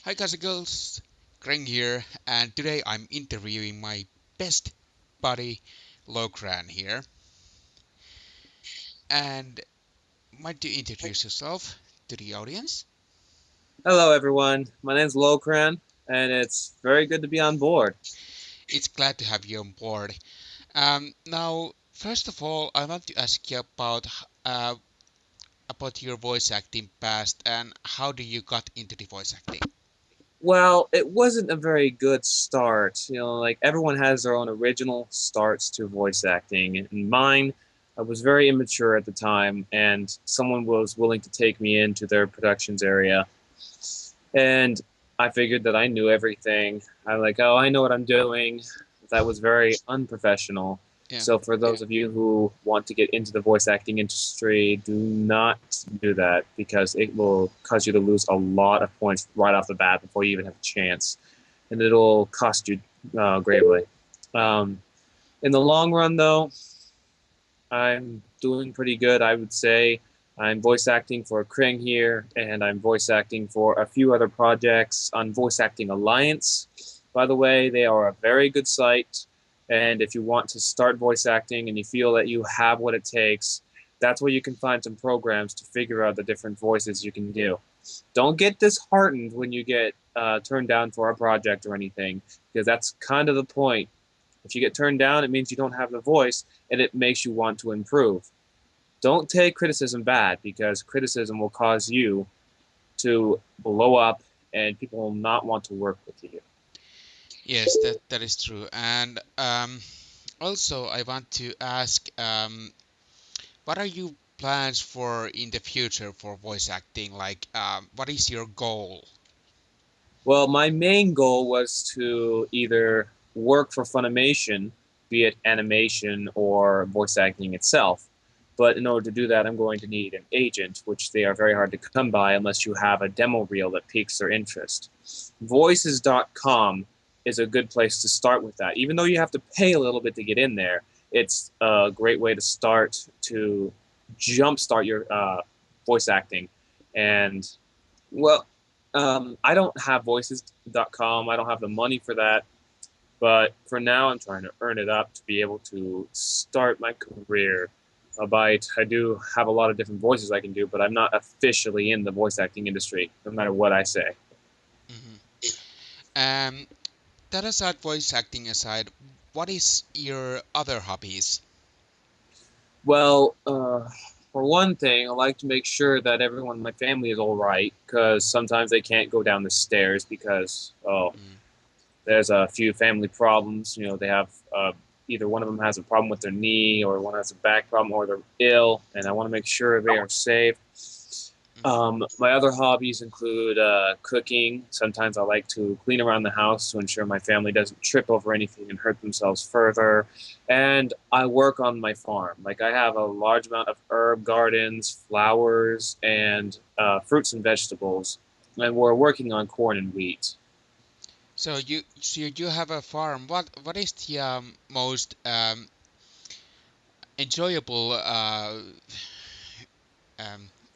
Hi guys and girls, Creng here, and today I'm interviewing my best buddy, Lokran here. And might you introduce yourself to the audience? Hello, everyone. My name's Lokran, and it's very good to be on board. It's glad to have you on board. Now, first of all, I want to ask you about your voice acting past and how do you got into the voice acting? Well, it wasn't a very good start. Like everyone has their own original starts to voice acting. And mine, I was very immature at the time, and someone was willing to take me into their productions area. And I figured that I knew everything. I'm like, oh, I know what I'm doing. That was very unprofessional. Yeah. So, for those of you who want to get into the voice acting industry, do not do that because it will cause you to lose a lot of points right off the bat before you even have a chance. And it'll cost you gravely. Um, in the long run, though, I'm doing pretty good, I would say. I'm voice acting for Creng here, and I'm voice acting for a few other projects on Voice Acting Alliance. By the way, they are a very good site, and if you want to start voice acting and you feel that you have what it takes, that's where you can find some programs to figure out the different voices you can do. Don't get disheartened when you get turned down for a project or anything, because that's kind of the point. If you get turned down, it means you don't have the voice, and it makes you want to improve. Don't take criticism bad because criticism will cause you to blow up and people will not want to work with you. Yes, that is true. And also, I want to ask, what are your plans for in the future for voice acting? Like, what is your goal? Well, my main goal was to either work for Funimation, be it animation or voice acting itself. But in order to do that, I'm going to need an agent, which they are very hard to come by unless you have a demo reel that piques their interest. Voices.com is a good place to start with that. Even though you have to pay a little bit to get in there, it's a great way to start to jumpstart your voice acting. And well, I don't have voices.com. I don't have the money for that. But for now, I'm trying to earn it up to be able to start my career. Albeit, I do have a lot of different voices I can do, but I'm not officially in the voice acting industry, no matter what I say. Hmm. Um, that aside, voice acting aside, what is your other hobbies? Well, for one thing, I like to make sure that everyone in my family is all right because sometimes they can't go down the stairs because, oh, Mm. there's a few family problems. They have either one of them has a problem with their knee, or one has a back problem, or they're ill, and I want to make sure they are safe. Hmm. My other hobbies include cooking. Sometimes I like to clean around the house to ensure my family doesn't trip over anything and hurt themselves further. And I work on my farm. Like I have a large amount of herb gardens, flowers, and fruits and vegetables. And we're working on corn and wheat. So you have a farm. What is the most enjoyable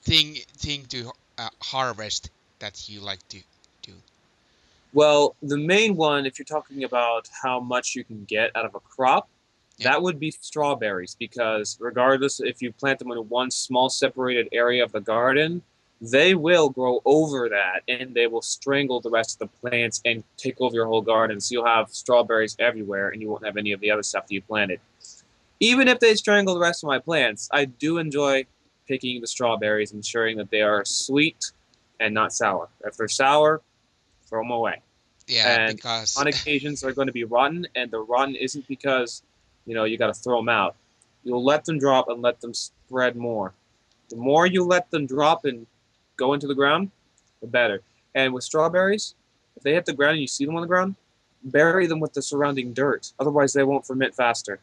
thing to harvest that you like to do? Well, the main one, if you're talking about how much you can get out of a crop, Yeah. that would be strawberries because regardless if you plant them in one small separated area of the garden, they will grow over that and they will strangle the rest of the plants and take over your whole garden. So you'll have strawberries everywhere and you won't have any of the other stuff that you planted. Even if they strangle the rest of my plants, I do enjoy picking the strawberries, ensuring that they are sweet and not sour. If they're sour, throw them away. Yeah, And because on occasions they're going to be rotten, and the rotten isn't because you got to throw them out. You'll let them drop and let them spread more. The more you let them drop and go into the ground, the better. And with strawberries, if they hit the ground and you see them on the ground, bury them with the surrounding dirt. Otherwise, they won't ferment faster.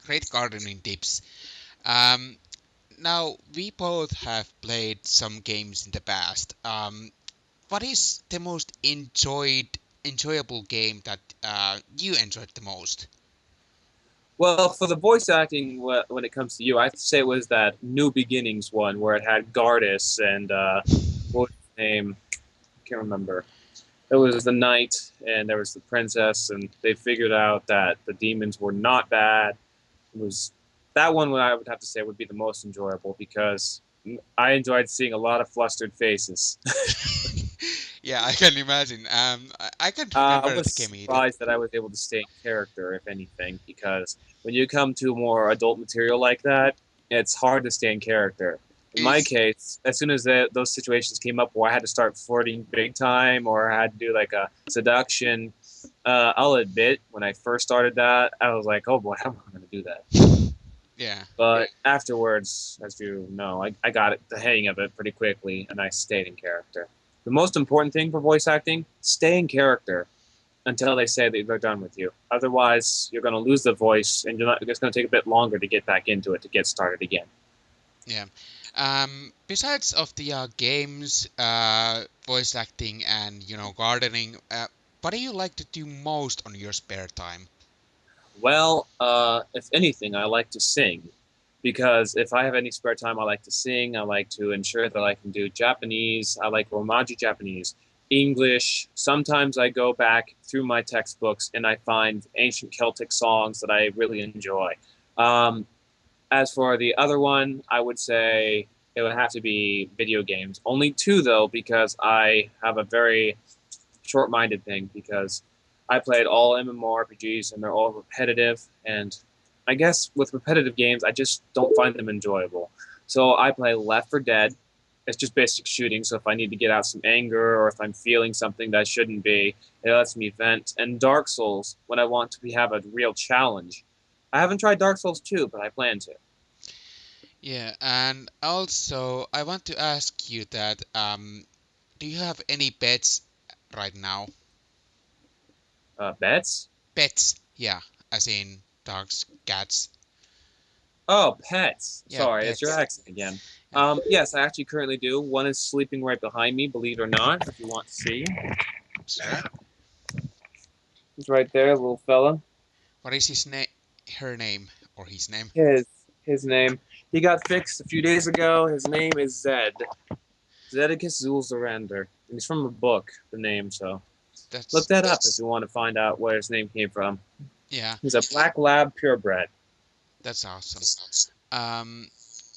great gardening tips. Um, Now we both have played some games in the past. What is the most enjoyable game that you enjoyed the most? Well, for the voice acting, when it comes to you, I have to say it was that New Beginnings one where it had Gardas and what was his name? I can't remember. It was the knight, and there was the princess, and they figured out that the demons were not bad. It was that one I would have to say would be the most enjoyable because I enjoyed seeing a lot of flustered faces. Yeah, I can imagine. I can't I remember was the game either. surprised that I was able to stay in character, if anything, because when you come to more adult material like that, it's hard to stay in character. In my Is case, as soon as those situations came up where I had to start flirting big time or I had to do like a seduction, I'll admit when I first started that, I was like, oh boy, how am I going to do that? yeah, But afterwards, as you know, I got the hang of it pretty quickly and I stayed in character. The most important thing for voice acting, stay in character until they say that they're done with you. Otherwise, you're going to lose the voice, and it's going to take a bit longer to get back into it to get started again. yeah. Besides of the games, voice acting, and gardening, what do you like to do most on your spare time? Well, if anything, I like to sing because if I have any spare time, I like to sing. I like to ensure that I can do Japanese. I like Romaji Japanese, English. Sometimes I go back through my textbooks and I find ancient Celtic songs that I really enjoy. Um, As for the other one, I would say it would have to be video games. Only two, though, because I have a very short-minded thing because I played all MMORPGs and they're all repetitive. And I guess with repetitive games, I just don't find them enjoyable. So I play Left 4 Dead. It's just basic shooting. So if I need to get out some anger or if I'm feeling something that shouldn't be, it lets me vent. And Dark Souls when I want to have a real challenge. I haven't tried Dark Souls 2, but I plan to. Yeah, and also I want to ask you that do you have any pets right now? Bets? Pets, yeah, as in dogs, cats. Oh, pets. Yeah, Sorry, it's your pets. accent again. Yeah, Yes, I actually currently do. One is sleeping right behind me, believe it or not, if you want to see. sure. He's right there, little fella. What is his name? Her name or his name? His his name. He got fixed a few days ago. His name is Zed. Zedicus Zulzarander. And he's from a book, the name, so look That's that up if you want to find out where his name came from. yeah, He's a black lab purebred. that's awesome. Um,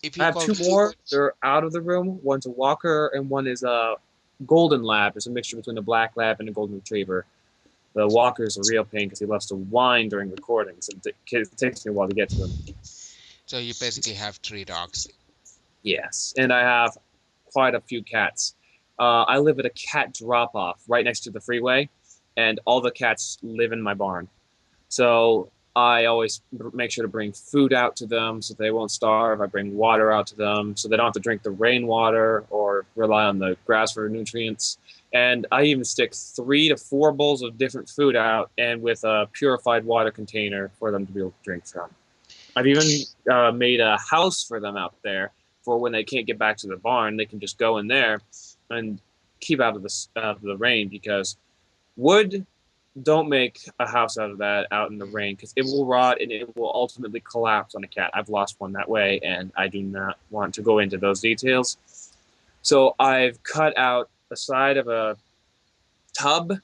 if I you have go two to more. They're out of the room. One's a walker and one is a golden lab. It's a mixture between a black lab and a golden retriever. The walker's a real pain because he loves to whine during recordings. It takes me a while to get to him. so you basically have three dogs. Yes, and I have quite a few cats. I live at a cat drop-off right next to the freeway, and all the cats live in my barn. So I always make sure to bring food out to them so they won't starve. I bring water out to them so they don't have to drink the rainwater or rely on the grass for nutrients. And I even stick 3 to 4 bowls of different food out and with a purified water container for them to be able to drink from. I've even made a house for them out there for when they can't get back to the barn. They can just go in there and keep out of the rain because wood don't make a house out of that out in the rain because it will rot and it will ultimately collapse on a cat. I've lost one that way, and I do not want to go into those details. So I've cut out the side of a tub,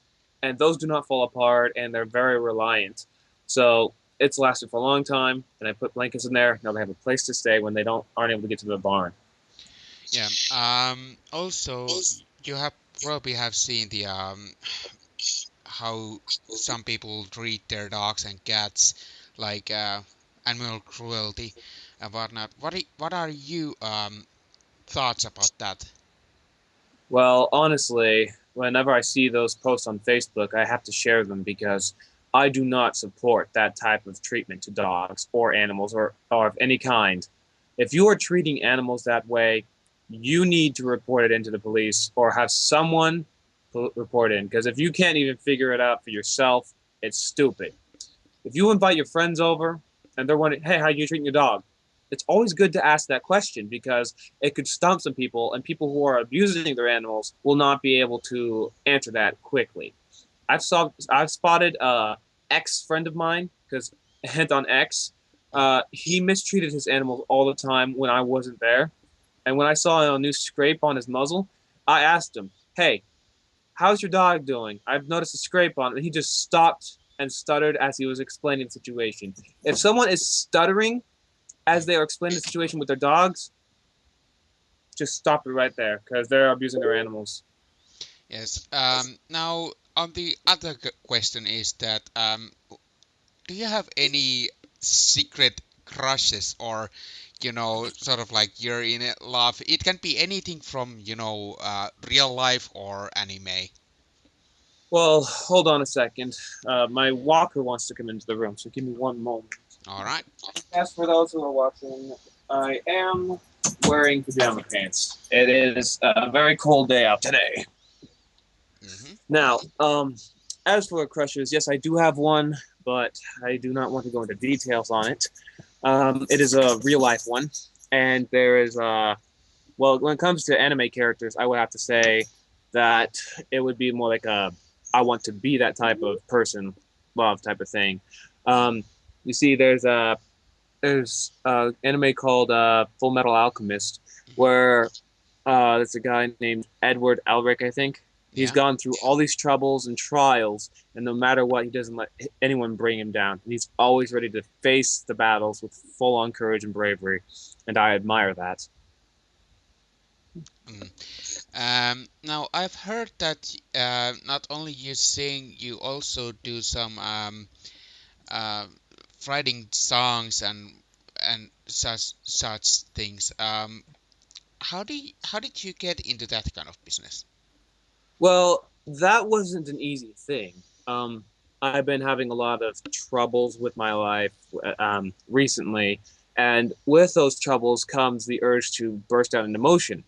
and those do not fall apart, and they're very reliant. So it's lasted for a long time, and I put blankets in there. Now they have a place to stay when they aren't able to get to the barn. Yeah. Also, you have probably have seen the how some people treat their dogs and cats like animal cruelty and whatnot. What are you thoughts about that? Well, honestly, whenever I see those posts on Facebook, I have to share them because I do not support that type of treatment to dogs or animals or of any kind. If you are treating animals that way, you need to report it into the police or have someone report in because if you can't even figure it out for yourself, it's stupid. If you invite your friends over and they're wondering, hey, how are you treating your dog? It's always good to ask that question because it could stump some people, and people who are abusing their animals will not be able to answer that quickly. I've spotted a ex friend of mine because hint on X. He mistreated his animals all the time when I wasn't there, and when I saw a new scrape on his muzzle, I asked him, "Hey, how's your dog doing? I've noticed a scrape on it. And he just stopped and stuttered as he was explaining the situation. If someone is stuttering as they are explaining the situation with their dogs, just stop it right there because they're abusing their animals. Yes. Now, on the other question is that do you have any secret crushes or sort of like you're in love? It can be anything from real life or anime. Well, hold on a second. My walker wants to come into the room, so give me one moment. All right. As for those who are watching, I am wearing pajama pants. It is a very cold day out today. Mm-hmm. Now, as for crushes, yes, I do have one, but I do not want to go into details on it. It is a real life one, and there is well, when it comes to anime characters, I would have to say that it would be more like a I want to be that type of person, love type of thing. Um, you see, there's anime called Full Metal Alchemist, Mm-hmm. where there's a guy named Edward Elric, I think. He's Yeah. gone through all these troubles and trials, and no matter what, he doesn't let anyone bring him down. And he's always ready to face the battles with full on courage and bravery, and I admire that. Mm. Now I've heard that not only you sing, you also do some uh, writing songs and such things. How did you get into that kind of business? Well, that wasn't an easy thing. I've been having a lot of troubles with my life recently, and with those troubles comes the urge to burst out in emotion.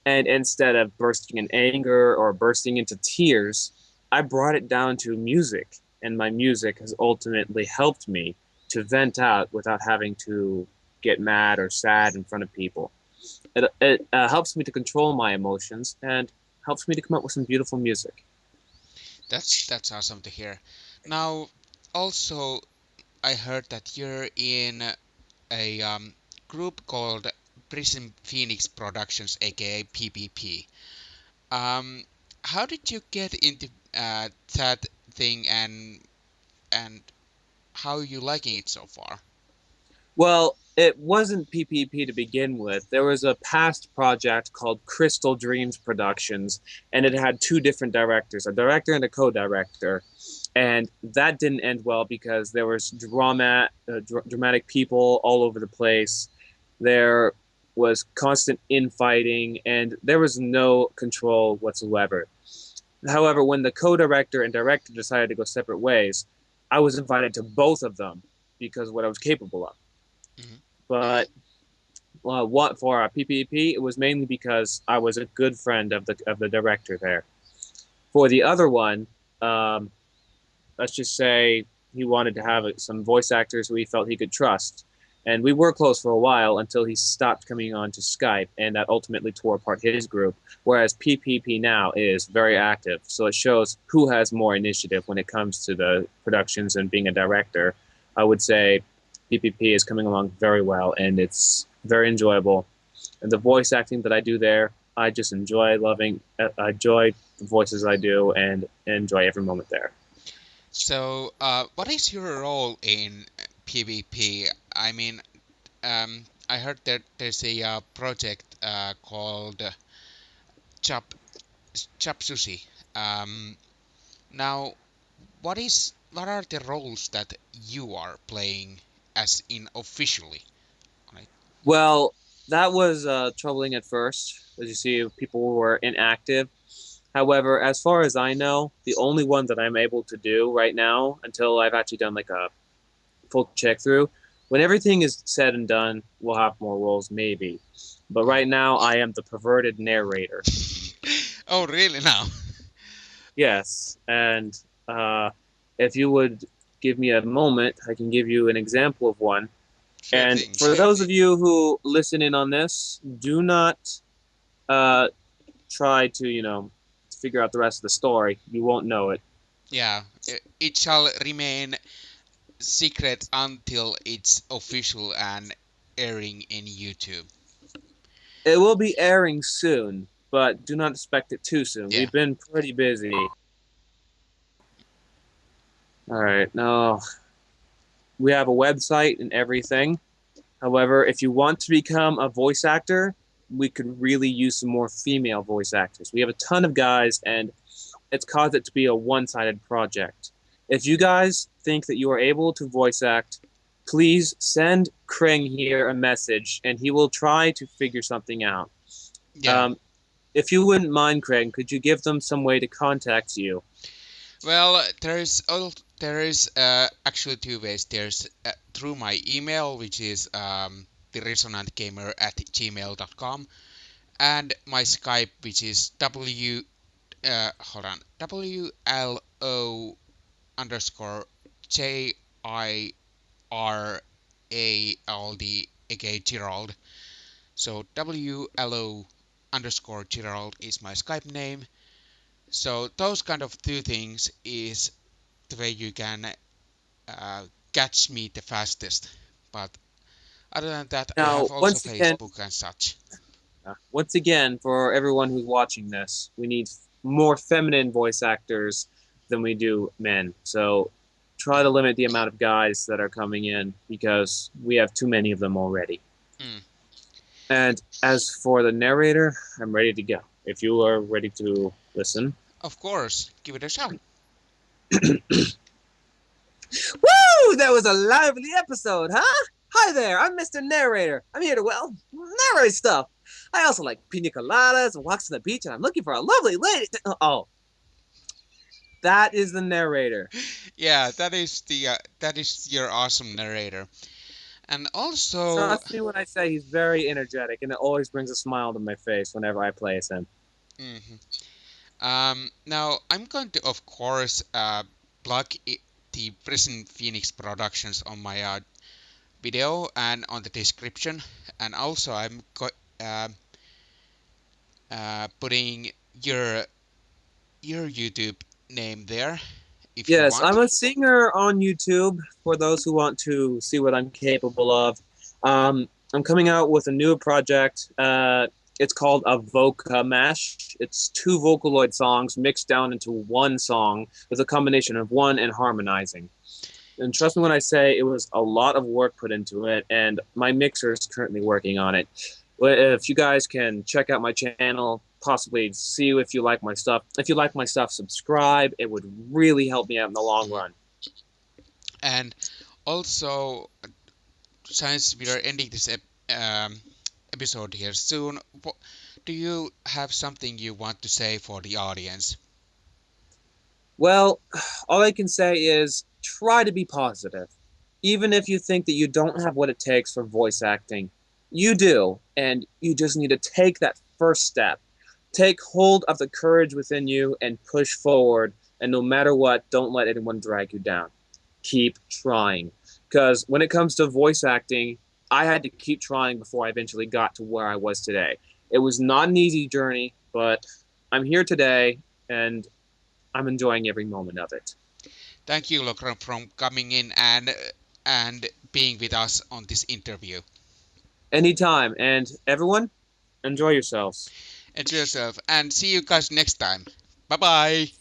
And instead of bursting in anger or bursting into tears, I brought it down to music, and my music has ultimately helped me to vent out without having to get mad or sad in front of people. It helps me to control my emotions and helps me to come up with some beautiful music. That's awesome to hear. Now, also I heard that you're in a group called Prism Phoenix Productions, aka PPP. Um, how did you get into that thing and how are you liking it so far? Well, it wasn't PPP to begin with. There was a past project called Crystal Dreams Productions, and it had two different directors, a director and a co-director. And that didn't end well because there was dramatic people all over the place. There was constant infighting, and there was no control whatsoever. However, when the co-director and director decided to go separate ways, I was invited to both of them because of what I was capable of. Mhm. But what for PPP, it was mainly because I was a good friend of the director there. For the other one, um, let's just say he wanted to have some voice actors who he felt he could trust. And we were close for a while until he stopped coming on to Skype, and that ultimately tore apart his group. Whereas PPP now is very active, so it shows who has more initiative when it comes to the productions and being a director. I would say PPP is coming along very well, and it's very enjoyable. And the voice acting that I do there, I just enjoy loving. I enjoy the voices I do, and enjoy every moment there. So, what is your role in PvP? I mean, I heard that there's a project called Chap Chap Sushi. Um, Now, what are the roles that you are playing as in officially on it? Well, that was troubling at first, as you see, people were inactive. However, as far as I know, the only one that I'm able to do right now, until I've actually done like a full check through, when everything is said and done, we'll have more roles maybe. But Mhm. right now, I am the perverted narrator. Oh, really now? Yes, and if you would give me a moment, I can give you an example of one. Sure And thing, for sure those thing. of you who listen in on this, do not uh, try to, figure out the rest of the story. You won't know it. Yeah, it shall remain secret until it's official and airing in YouTube. It will be airing soon, but do not expect it too soon. Yeah. We've been pretty busy. All right, now we have a website and everything. However, if you want to become a voice actor, we could really use some more female voice actors. We have a ton of guys, and it's caused it to be a one-sided project. If you guys think that you are able to voice act, please send Creng here a message, and he will try to figure something out. Yeah. If you wouldn't mind, Creng, could you give them some way to contact you? Well, there is actually two ways. There's through my email, which is theresonantgamer@gmail.com, and my Skype, which is WLO underscore JIRALD again Gerald. So WLO underscore Gerald is my Skype name. So those kind of two things is the way you can catch me the fastest. But other than that, I Now, have also Facebook and such. once again, for everyone who's watching this, we need more feminine voice actors than we do men. So try to limit the amount of guys that are coming in because we have too many of them already. Mm. And as for the narrator, I'm ready to go. If you are ready to listen. Of course, give it a shot. Woo! That was a lively episode, huh? Hi there, I'm Mr. Narrator. I'm here to, narrate stuff. I also like pina coladas and walks on the beach, and I'm looking for a lovely lady. Oh, that is the narrator. Yeah, that is your awesome narrator. And also, Trust me when I say he's very energetic, and it always brings a smile to my face whenever I play as him. now I'm going to, of course, plug the Prism Phoenix Productions on my video and on the description, and also I'm putting your YouTube name there if you Yes, want. I'm a singer on YouTube for those who want to see what I'm capable of. I'm coming out with a new project. It's called a Voca Mash. It's two Vocaloid songs mixed down into one song with a combination of one and harmonizing. And trust me when I say it was a lot of work put into it, and my mixer is currently working on it. If you guys can check out my channel, possibly see if you like my stuff. If you like my stuff, subscribe. It would really help me out in the long run. And also, since we are ending this episode here soon, do you have something you want to say for the audience? Well, all I can say is try to be positive. Even if you think that you don't have what it takes for voice acting, you do, and you just need to take that first step. Take hold of the courage within you and push forward, and no matter what, don't let anyone drag you down. Keep trying. Because when it comes to voice acting, I had to keep trying before I eventually got to where I was today. It was not an easy journey, but I'm here today, and I'm enjoying every moment of it. Thank you, Lokran, for coming in and being with us on this interview. Anytime, and everyone, enjoy yourselves. Enjoy yourself and see you guys next time. Bye bye.